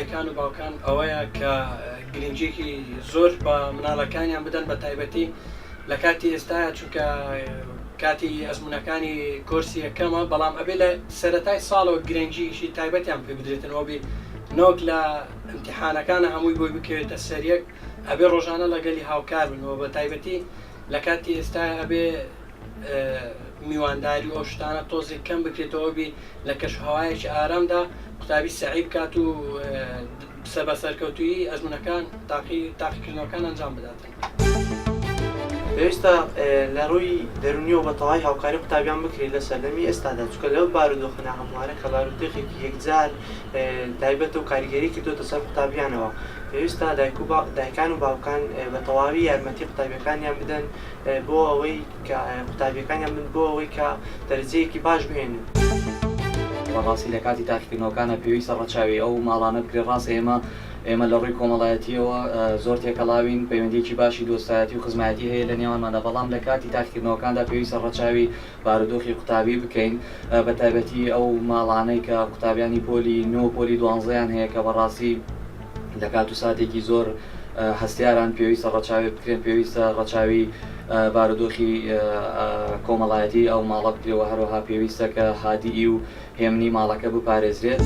دایکان و باوکان ئەوەیە کە گرنگجێکی زۆر بە مناڵەکانیان بدەن بە تایبەتی لە کاتی ئێستاە چونکە کاتی ئەزمونونەکانی کۆرسی یەکەمە بەڵام ئەبێ لە سەرەتای ساڵەوە گرنگجیشی تایبەتیان پێ بدرێتنەوە بێ نۆک لە ئەمتیحانەکانە هەمووی بۆی بکەوێتە سەریەک ئەبێ ڕۆژانە لەگەلی هاوکار بنەوە بە تایبەتی لە کاتی ئێستا ئەبێ میوانداری ئەو شتانە تۆزێک کەم بکرێتەوە بی لە کەشهەوایەکی ئارامدا قوتابی سەعی بکات و بە سەرکەوتویی ئەزمونونەکان تاقیکردنەوەکان ئەنجام بداتن. پێویستە لە ڕووی دەرونیەوە بە تەواوی هاوکاری قوتابیان بکرێت لە سەردەمی ئێستادا چونکە لەو بارودۆخە هەموارە کە بارودۆخێکی یەکجار تایبەت و کاریگەری کردوتە سەر قوتابیانەوە پێویستە دایکان و باوکان بە تەواوی یارمەتی قوتابیەکانیان بدەن بۆ ئەوەی کە قوتابیەکانیان بن بۆ ئەوەی کە دەرەجەیەکی باش بهێنن. بەڕاستی لە کاتی تاقیکردنەوەکانە پێویستە ڕەچاوی ئەو ماڵانە بکرێ ڕاست ئێمە لە ڕووی کۆمەڵایەتیەوە زۆر تێکەڵاوین پەیوەندیکی باشی دۆستایەتی و خزمەتی هەیە لە نێوانمانە بەڵام لە کاتی تاقیکردنەوەکاندا پێویستە ڕەچاوی بارودۆخی قوتابی بکەین بە تایبەتی ئەو ماڵانەی کە قوتابیانی پۆلی 9 پۆلی 12یان هەیە کە بەڕاستی لە کات و ساتێکی زۆر هەستیاران پێویستە ڕەچاوی بکرێن پێویستە ڕەچاوی بارودۆخی کۆمەڵایەتی ئەو ماڵە بکرێەوە هەروەها پێویستە کە هادیئی و هێمنی ماڵەکە بپارێزرێت.